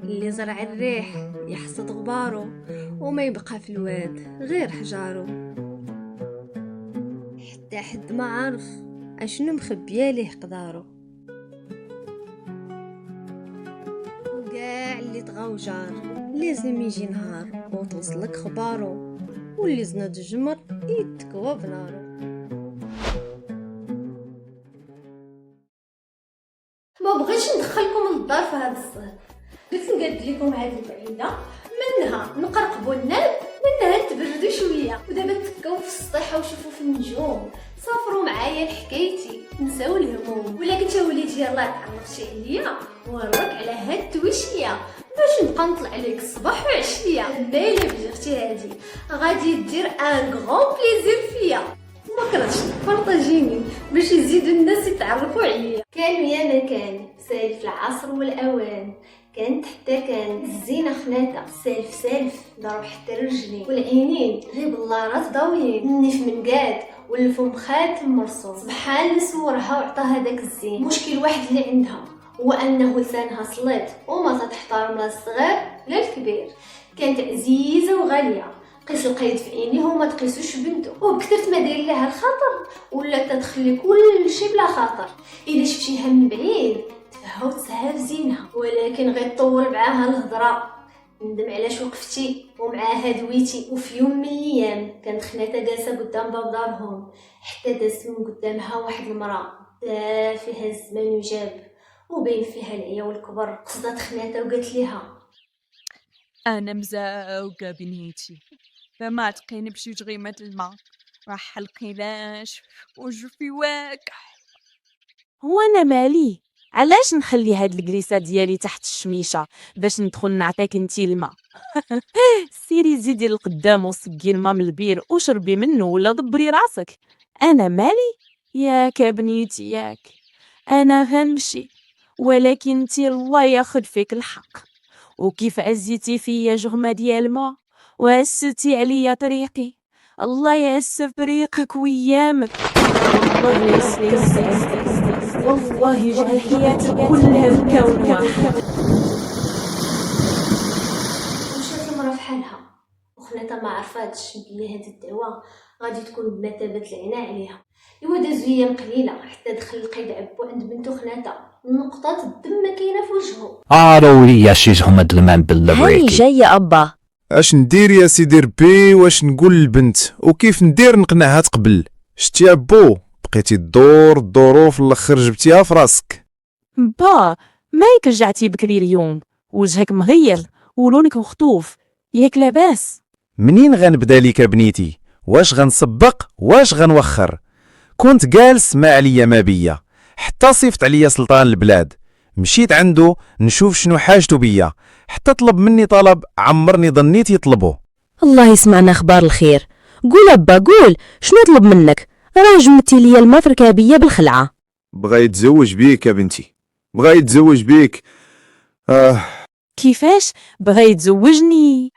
اللي زرع الريح يحصد غبارو، وما يبقى في الواد غير حجارو. حتى حد ما عارف اشنو مخبيه ليه قدارو. وكاع اللي طغى وجار لازم يجي نهار وتوصلك خبارو، واللي زناد الجمر يتكوى بنارو. ما بغيتش ندخلكم للدار في هذا الصهد، قلت نقاد لكم هذه البعيده منها نقرقبوا الناب، منها تبردوا شويه، ودابا تكاو في السطيحه وشوفوا في النجوم. سافروا معايا لحكايتي، نساو الهموم. ولا كنت وليدي يلاه تعرفتي عليا وراك على هاد التويشيه، باش نبقى نطلع لك الصباح وعشيه. باينه بجرتي هادي غادي دير ان غون بليزير فيا، ما كرهتش تبارطاجيني باش يزيدوا الناس يتعرفوا عليا. كان يا مكان سالف العصر والاوان، كانت حتى كانت الزينه خناته، سالف ضرب حتى رجلي، والعينين غير باللارات ضاويين، النيف من قاد والفم خاتم مرصوص. سبحان نسورها وعطاها داك الزين. مشكل واحد اللي عندها هو انه لسانها سليط وما تحترم لا الصغير لا الكبير. كانت عزيزه وغاليه، قيس القيد في عينيه وما تقيسوش بنته، وبكثرت ما داير لها الخاطر ولا تدخلي كل شيء بلا خاطر. اذا شفتيها من بعيد تفهو تسعى في زينها، ولكن غير طول معاها الهضره. ندم علاش وقفتي ومعاها دويتي. وفي يوم من الايام كانت خناتها جالسه قدام باب دارهم، حتى دازت من قدامها واحد المراه فيها الزمان وجاب وبين فيها العيا والكبر. قصدت خناتها وقالت ليها أنا مزوقة بنيتي، فما تقيني بشي جغيمة الماء راح حلقيلاش وجفي واكح. هو انا مالي؟ علاش نخلي هاد الجليسه ديالي تحت الشميشه باش ندخل نعطيك انتي الماء؟ سيري زيدي لقدام وصقي الماء من البير وشربي منه ولا دبري راسك. انا مالي؟ ياك بنيتي ياك، انا غنمشي، ولكن انتي الله ياخد فيك الحق. وكيف عزيتي فيا جغمه ديال الماء وعسلتي عليا طريقي، الله يعسف بريقك ويامك، والله يسلمك، والله يجعل حياتك كلها بكون واحد. ومشات المراه في حالها، وخلاتها ما عرفاتش بلي هاد الدعوه غادي تكون بمثابه العناء عليها. ايوا دازو ايام قليله حتى دخل القيد عبو عند بنتو خناتها، نقطه الدم ما كاينه في وجهه. ضروري شيهم الدلمان هاني بالبريكي. جاية أبا. اش ندير يا سيدي ربي؟ واش نقول للبنت وكيف ندير نقنعها تقبل؟ شتي ابو بقيتي تدور الظروف الاخر جبتيها في راسك. با مايك رجعتي بكري اليوم، وجهك مغير ولونك مخطوف، ياك لاباس؟ منين غنبدا ليك بنيتي؟ واش غنسبق واش غنوخر؟ كنت جالس ما عليا ما بيا، حتى صيفط عليا سلطان البلاد، مشيت عنده نشوف شنو حاجته بيا، حتى طلب مني طلب عمرني ظنيت يطلبه. الله يسمعنا أخبار الخير. قول أبا قول، شنو طلب منك؟ راه جمتي ليا الما في ركابية بالخلعة. بغا يتزوج بيك يا بنتي، بغا يتزوج بيك. كيفاش بغا يتزوجني؟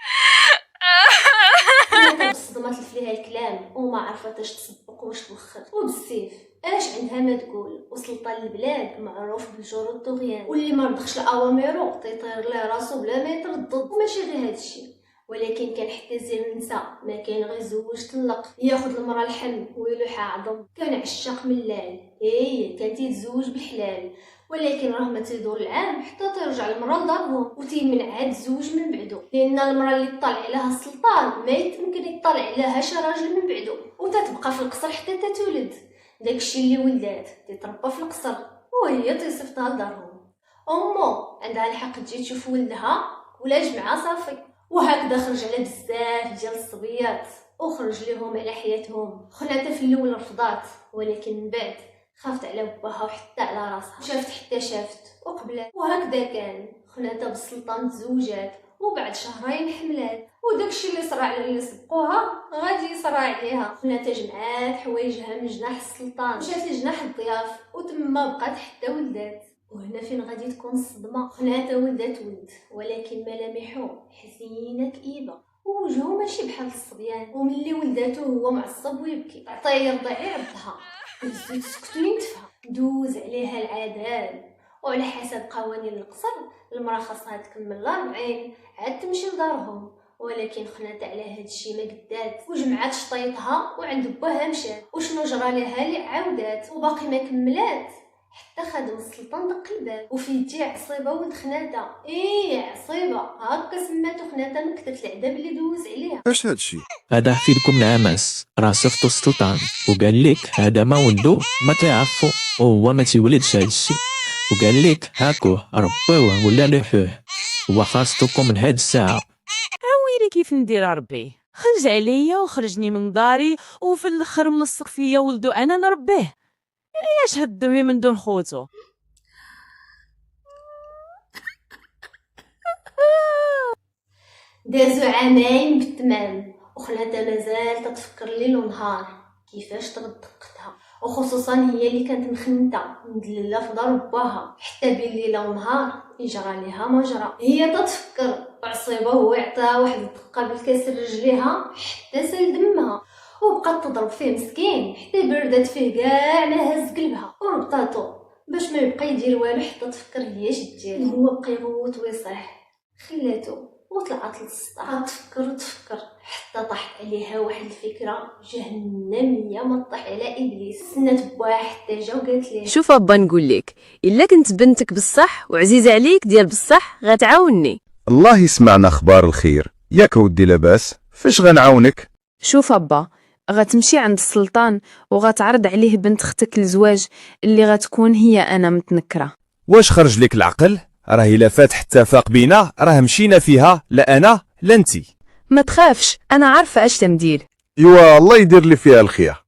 خناتها بالصدمه تلف ليها الكلام وما عرفت اش تسبق واش توخر. وبالسيف اش عندها ما تقول، وسلطان البلاد معروف بالجور والطغيان، واللي ما رضخش لاوامرو تيطير له راسو بلا ما يتردد. وماشي غير هادشي، ولكن كان حتى زين النساء ما كان غير زوج طلق ياخذ المراه الحم ويلوحها عظم. كان عشاق من اللعل، كان تيتزوج بالحلال، ولكن راه ما تيدور العام حتى ترجع المراه لدارهم وتيمنع هاد الزوج من بعدو، لان المراه اللي طالع عليها السلطان ما يمكن يطلع عليها شي راجل من بعدو، وتتبقى في القصر حتى تتولد. داكشي اللي ولات تتربى في القصر وهي تصيفطها لدارهم. امو عندها الحق تجي تشوف ولدها ولا جمعه صافي. وهكذا خرج على بزاف ديال الصبيات وخرج ليهم على حياتهم. خناتها في الاول رفضات، ولكن من بعد خافت على باها وحتى على راسها، شافت حتى شافت وقبلات. وهكذا كان خناتها بالسلطان تزوجات، وبعد شهرين حملات، وداكشي اللي صرا على اللي سبقوها غادي يصرا عليها. خناتها جمعات حوايجها من جناح السلطان مشات لجناح الضياف، وتما بقات حتى ولدات. وهنا فين غادي تكون الصدمه. خناتها ولدات ولد، ولكن ملامحو حزينه كئيبه، ووجهه ماشي بحال الصبيان. وملي ولداتو هو معصب ويبكي، عطيه يرضع عبدها، هزو تسكتو ينتفها، دوز عليها العذاب وعلى حسب قوانين القصر المراه خاصها تكمل 40 عاد تمشي لدارهم. ولكن خنات على هاد الشيء ما قدات وجمعات شطيطها وعند باها مشات. وشنو جرى لها لي عاودات وباقي ما كملات حتى خادم السلطان دق الباب وفي يديه عصيبه ولد خناته. عصيبه هكا سماتو خناته من كثرة العذاب اللي دوز عليها. اش هادشي؟ هذا حفيدكم نعماس راه صفتو السلطان وقال لك هذا ما ولدو ما تعرفو وهو ما تيولدش هادشي، وقال لك هاكوه ربوه ولا نحوه هو خاصتكم من هاد الساعه. ويلي كيف ندير ربي، خرج عليا وخرجني من داري وفي الاخر ملصق فيا ولدو انا نربيه. اش هدوي من دون خوتو. دازو عامين بالتمام وخناتها مازال تتفكر ليل ونهار كيفاش تغد دقتها، وخصوصا هي اللي كانت مخنته مدلله في دار باها حتى بين ليله ونهار يجرى ليها ما جرى. هي تتفكر عصيبه هو يعطيها واحد الدقه بالكسر رجليها حتى سال دمها وبقات تضرب فيه مسكين حتى بردات فيه كاع ما هز قلبها وربطاتو باش ما يبقى يدير والو حتى تفكر هي اش دير. هو بقى يغوت ويصيح خلاتو وطلعت للسطح تفكر حتى طاحت عليها واحد الفكره جهنميه ما طاح على ابليس. سنات بواها حتى جا وقالت ليه شوف ابا نقول لك الا كنت بنتك بصح وعزيزه عليك ديال بصح غتعاوني. الله يسمعنا اخبار الخير. ياك ودي لاباس فاش غنعاونك؟ شوف ابا غتمشي عند السلطان وغتعرض عليه بنت اختك الزواج اللي غتكون هي انا متنكره. واش خرج لك العقل؟ راه الا فاتح اتفاق بينا راه مشينا فيها، لا انا لا انتي. ما تخافش انا عارفه اش تندير. ايوا الله يدير لي فيها الخير.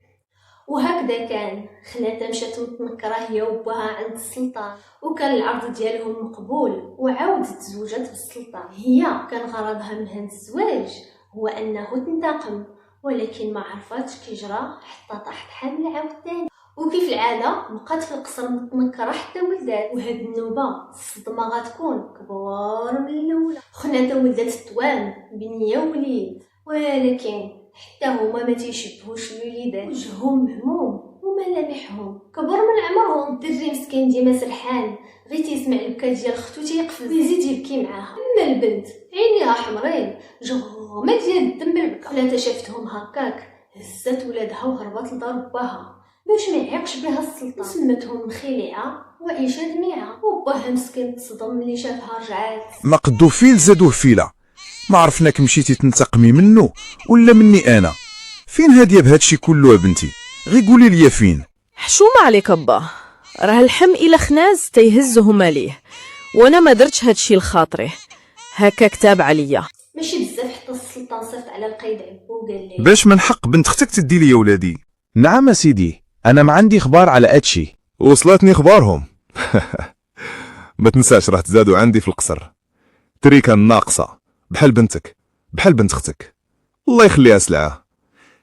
وهكذا كان. خناتها مشات متنكره هي وباها عند السلطان وكان العرض ديالهم مقبول وعاودت تزوجت بالسلطان. هي كان غرضها من هذا الزواج هو انه تنتقم، ولكن ما عرفاتش كي جرى حتى طاحت حامل عاوتاني. وكيف العاده بقات في القصر متنكره حتى ولدات. وهاد النوبه الصدمه غتكون كبار من الاولى. خناتها ولدات التوام بنيه ووليد، ولكن حتى هما ما تيشبهوش الوليدات. وجههم مهموم وملامحهم كبر من عمرهم. الدري مسكين ديما سرحان غير تيسمع البكا ديال ختو تيقفز ويزيد يبكي معاها. اما البنت عينيها حمرين جغمه ديال الدم بالبكا. خلاتها شافتهم هكاك هزات ولادها وهربات لدار باها باش ما يعيقش بها السلطان. سمتهم مخيلعه وعيشه دميعه. وباها مسكين تصدم ملي شافها رجعات. ما قدو فيل زادوه فيلا. ما عرفناك مشيتي تنتقمي منه ولا مني انا. فين هاديه بهادشي كله بنتي؟ غي قولي لي فين. حشومه عليك ابا، راه اللحم الى خناز تيهزهما ليه وانا ما درتش هادشي لخاطري، هكا كتاب عليا. ماشي بزاف حتى السلطان صيفط على القايد عبو وقال ليه باش من حق بنت اختك تدي لي ولادي. نعم سيدي، انا ما عندي اخبار على هادشي. وصلتني اخبارهم. ما تنساش راه تزادوا عندي في القصر تريكه ناقصه بحال بنتك بحال بنت اختك. الله يخليها سلعه.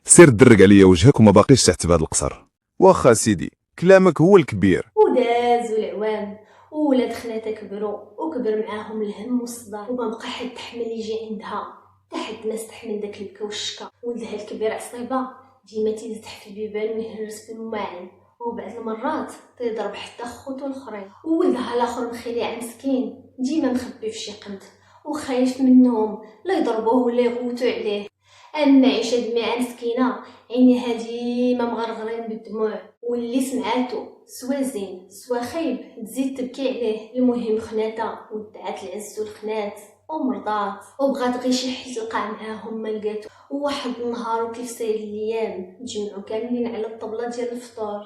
سير درق عليا وجهك وما باقيش تحت بهذا القصر. واخا سيدي كلامك هو الكبير. ودازوا العوام وولاد خناتها كبروا وكبر معاهم الهم والصداع وما بقى حد تحمل يجي عندها حتى حد ما استحمل داك البكا والشكا. ولدها الكبير عصيبه ديما تيزدح في البيبان ويهرس في الماعن وبعض المرات تيضرب حتى خوتو الاخرين. وولدها الاخر مخليع مسكين ديما مخبي في شي قنت وخايف منهم لا يضربوه ولا يغوتوا عليه. اما عيشه دميعه مسكينه عينيها ديما مغرغرين بالدموع واللي سمعاتو سوا زين سوا خايب تزيد تبكي عليه. المهم خناتها ودعات العز والخنات ومرضات وبغات غير شي حلقه معاهم ما لقاتو. وواحد النهار وكيف ساير الايام تجمعوا كاملين على الطبله ديال الفطور.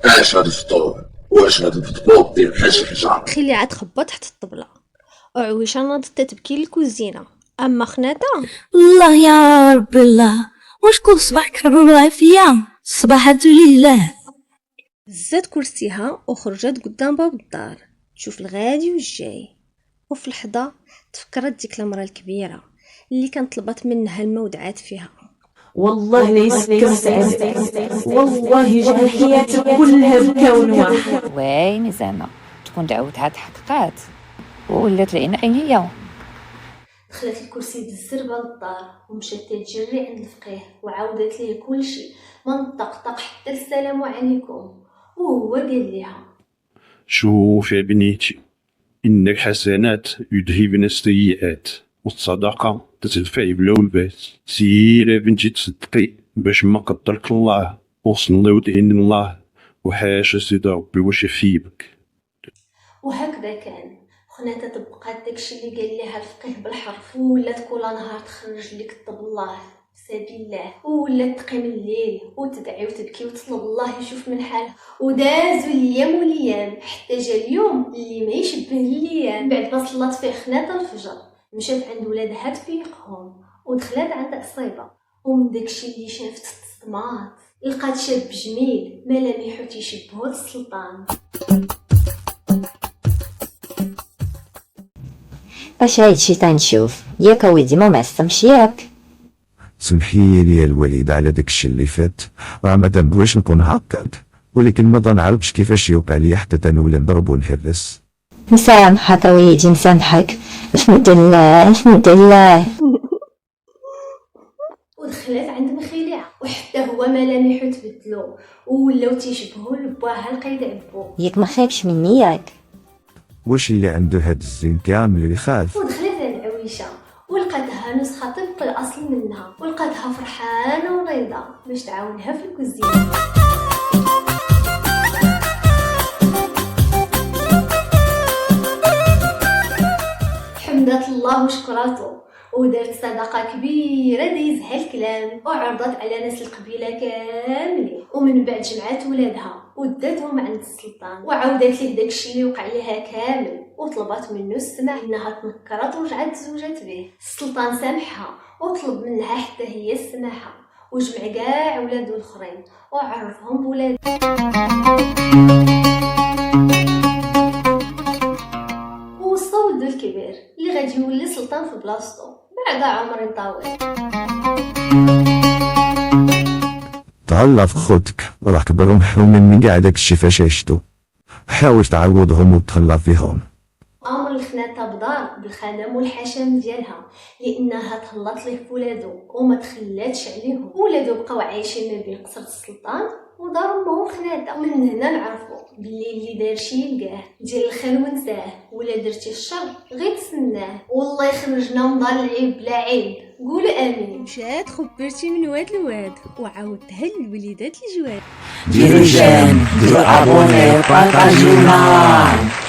اش هاد الفطور واش هاد الفطور ديال حجر خليعة تخبى تحت الطبلة وعويشة ناضت تبكي للكوزينة. أما خناتها الله يا رب الله واش كل صباح كرهوا العافية صباحة لله. هزات كرسيها وخرجت قدام باب الدار تشوف الغادي والجاي. وفي لحظة تفكرت ديك المرأة الكبيرة اللي كانت طلبت منها الماء ودعات فيها. والله ليس كمسعد، والله جعل حياتي كلها بكون واحد. وين زعما تكون دعوتها تحققات ولات العين عينيا. دخلت الكرسي بالزربه للدار ومشات تجري عند الفقيه وعاودت ليه كلشي من طقطق حتى السلام عليكم. وهو قال لها شوف يا بنيتي، إن الحسنات يذهبن السيئات والصدقة تتدفع بلا ولباس. سيري بنتي تصدقي باش ما قدرك الله، وصلي ودعين الله، وحاشا سيدي ربي واش يفيبك. وهكذا كان خناتها طبقات داكشي اللي قال ليها الفقيه بالحرف، ولات كل نهار تخرج لك كتب الله سبيل الله، ولات تقيم الليل وتدعي وتبكي وتطلب الله يشوف من حالها. ودازوا الايام والايام حتى جا اليوم اللي ما يشبه الايام. بعد ما صلات فيه خناتها الفجر مشات عند ولادها تفيقهم ودخلات عند عصيبه، ومن داكشي اللي شافت تصدمات. لقات شاب جميل ملامحو تيشبهو السلطان. اش هادشي تنشوف ياك ولدي ما معصمش ياك؟ سمحي لي الوالد على داكشي اللي فات، راه ما تنبغيش نكون هكاك، ولكن ما تنعرفش كيفاش يوقع لي حتى تنولي نضرب ونهرس. مسامحك وليدي مسامحك، الحمد لله الحمد لله. ودخلت عند مخيلها وحتى هو ملامحو تبدلو ولاو تيشبهو لباها القيد عبو. ياك ما خايفش مني ياك؟ واش اللي عنده هاد الزين كامل اللي خاف؟ ودخلت العويشه ولقاتها نسخه طبق الاصل منها، ولقاتها فرحانه ورضا باش تعاونها في الكوزينه. حمدت الله وشكراتو ودارت صدقه كبيره ديزها الكلام، وعرضت على ناس القبيله كاملين. ومن بعد جمعات ولادها وداتهم عند السلطان وعاودت ليه داكشي اللي وقع لها كامل، وطلبت منه السماح انها تنكرت ورجعت تزوجت به. السلطان سامحها وطلب منها حتى هي السماحه، وجمع كاع ولادو الاخرين وعرفهم بولاد. ووصى ولدو الكبير اللي غادي يولي سلطان في بلاصتو بعد عمر طويل. تهلا في خوتك، راه كبروا محرومين من كاع داكشي فاش عشتو، حاول تعوضهم وتهلا فيهم. امر الخناتة بدار بالخدم والحشم ديالها لانها تهلط ليه بولادو وما تخلاتش عليهم. ولادو بقاو عايشين ما بين قصر السلطان ودار امهم خناتة. ومن هنا نعرفوا باللي اللي دار شي يلقاه، ديال الخير ونساه، ولا درتي الشر غير تسناه. والله يخرجنا من دار العيب بلا عيب، قول امين. مشات خبرتي من واد الواد وعاودتها للوليدات الجواد. ديروا جيم، ديروا ابوني، بارطاجيونا.